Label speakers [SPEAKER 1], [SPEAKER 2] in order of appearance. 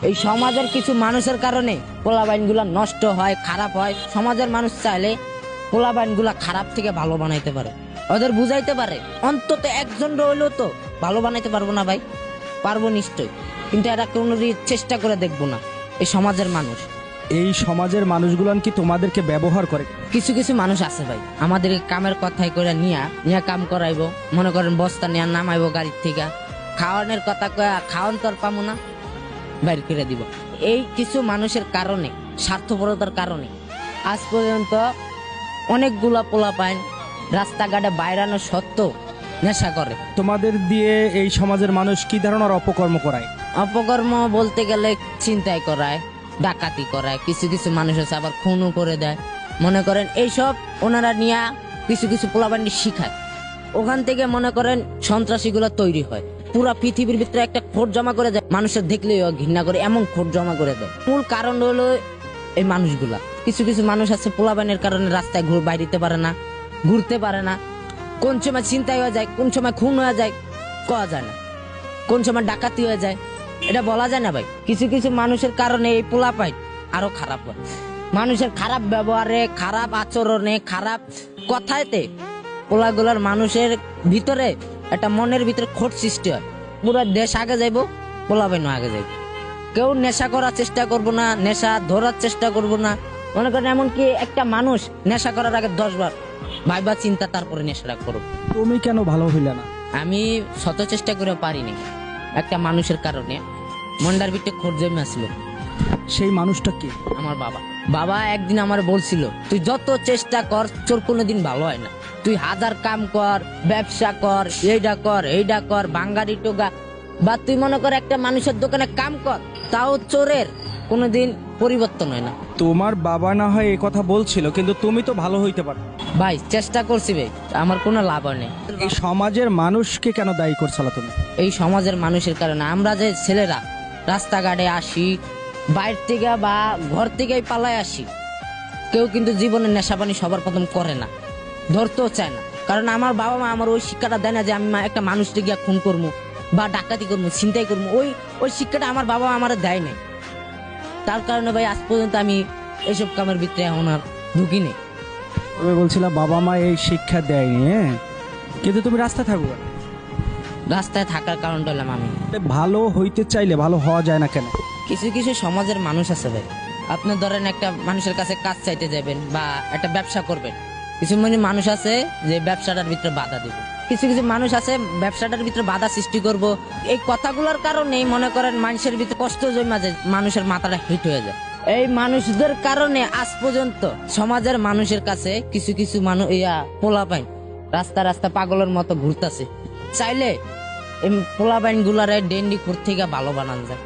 [SPEAKER 1] এই সমাজের কিছু মানুষের কারণে পোলাবাইনগুলা নষ্ট হয়, খারাপ হয়। সমাজের মানুষ চাইলে পোলাবাইনগুলা খারাপ থেকে ভালো বানাইতে পারে, ওদের বুঝাইতে পারে। অন্তত একজন রইলেও তো ভালো বানাইতে পারবো না ভাই? পারবো নিশ্চয়, কিন্তু এরা কোনো চেষ্টা করে দেখবো না। এই সমাজের মানুষ,
[SPEAKER 2] এই সমাজের মানুষগুলান কি তোমাদেরকে ব্যবহার করে?
[SPEAKER 1] কিছু কিছু মানুষ আছে ভাই, আমাদের কামের কথাই করে নিয়া কাম করাইবো। মনে করেন বস্তা নিয়ে নামাইবো গাড়ির থেকে, খাওয়ানোর কথা কয়া খাওয়ান তোর পাবো না, বাইর করে দিব। এই কিছু মানুষের কারণে, স্বার্থপরতার কারণে আজ পর্যন্ত অনেকগুলা পোলাপাইন রাস্তাঘাটে বাইরানো সত্ত্বেও নেশা করে।
[SPEAKER 2] তোমাদের দিয়ে এই সমাজের মানুষ কি ধরনের অপকর্ম করায়?
[SPEAKER 1] অপকর্ম বলতে গেলে ছিনতাই করায়, ডাকাতি করায়, কিছু কিছু মানুষ আছে আবার খুনও করে দেয়। মনে করেন এইসব ওনারা নিয়ে কিছু কিছু পোলাপাইন শিখায়, ওখান থেকে মনে করেন সন্ত্রাসীগুলো তৈরি হয়। পুরা পৃথিবীর ভিতরে একটা খোঁজ জমা করে দেয়, মানুষের দেখলেই ঘৃণা করে, এমন খোঁজ জমা করে দেয়। মূল কারণ হলো এই মানুষগুলা। কিছু কিছু মানুষ আছে পোলাপাইনের কারণে রাস্তায় বাইরিতে পারে না, ঘুরতে পারে না। কোন সময় ছিনতাই হয়ে যায়, কোন সময় খুন হয়ে যায় কওয়া যায় না, কোন সময় ডাকাতি হয়ে যায় এটা বলা যায় না ভাই। কিছু কিছু মানুষের কারণে এই পোলাপাইন আরো খারাপ হয়। মানুষের খারাপ ব্যবহারে, খারাপ আচরণে, খারাপ কথাতে পোলাগুলার মানুষের ভিতরে একটা মনের ভিতরে খোট সৃষ্টি হয়। পুরো দেশ আগে যাইবো, পোলাপাইনও আগে যাইব। কেউ নেশা করার চেষ্টা করবো না, নেশা ধরার চেষ্টা করবো না। মনে করেন এমনকি একটা মানুষ নেশা করার আগে 10 বার ভাইবা চিন্তা তারপরে নেশাটা করবো।
[SPEAKER 2] তুমি কেন ভালো হইলে না?
[SPEAKER 1] আমি শত চেষ্টা করে পারিনি, একটা মানুষের কারণে মন্ডার ভিতরে খোঁজ জমে আসলো।
[SPEAKER 2] সেই মানুষটা কি?
[SPEAKER 1] আমার বাবা। বাবা একদিন আমার বলছিল, তুই যত চেষ্টা কর তোর কোনোদিন ভালো হয় না। তুই হাজার কাম কর, ব্যবসা কর, এইটা কর, বাঙ্গারি টোগা, বা তুই মনে কর একটা মানুষের দোকানে কাম কর, তাও চোরের কোনোদিন পরিবর্তন হয় না।
[SPEAKER 2] তোমার বাবা না হয় এই কথা বলছিল, কিন্তু তুমি তো ভালো হইতে পারো।
[SPEAKER 1] ভাই চেষ্টা করছি ভাই, আমার কোনো লাভ হয় না।
[SPEAKER 2] এই সমাজের মানুষকে কেন দায়ী করছালা তুমি?
[SPEAKER 1] এই সমাজের মানুষের কারণে আমরা যে ছেলেরা রাস্তাঘাটে আসি, বাইরে থেকে বা ঘর থেকেই পালায় আসি, কেউ কিন্তু জীবনে নেশা পানি সবার প্রথম করে না, ধরতেও চায় না। কারণ আমার বাবা মা আমার ওই শিক্ষাটা দেয় না যে আমি একটা মানুষকে গিয়া খুন করবো বা ডাকাতি করবো, ছিনতাই করবো। ওই শিক্ষাটা আমার বাবা মা আমার দেয় নাই। তার কারণে ভাই আজ পর্যন্ত আমি এইসব কামের ভিতরে এখন আর ঢুকি নেই।
[SPEAKER 2] তুমি বলছিলা বাবা মা এই শিক্ষা দেয়নি, হ্যাঁ, কিন্তু তুমি রাস্তায় থাকো কেন?
[SPEAKER 1] রাস্তায় থাকার কারণটা হলাম আমি।
[SPEAKER 2] ভালো হইতে চাইলে ভালো হওয়া যায় না কেন?
[SPEAKER 1] কিছু কিছু সমাজের মানুষ আছে ভাই, আপনি ধরেন একটা মানুষের কাছে কাজ চাইতে যাবেন বা একটা ব্যবসা করবেন, কিছু মানুষ আছে যে ব্যবসাটার ভিতরে বাধা দেবে, কিছু কিছু মানুষ আছে ব্যবসাটার ভিতরে বাধা সৃষ্টি করব। এই কথাগুলোর কারণেই মনে করেন মানুষের ভিতরে কষ্ট জমা যায়, মানুষের মাথাটা হিট হয়ে যায়। এই মানুষদের কারণে আজ পর্যন্ত সমাজের মানুষের কাছে কিছু কিছু মানুষ পোলাপাইন রাস্তা রাস্তা পাগলের মতো ঘুরতেছে। চাইলে এই পোলাপাইন গুলারে ডেন্ডি খুর থেকে ভালো বানানো যায়।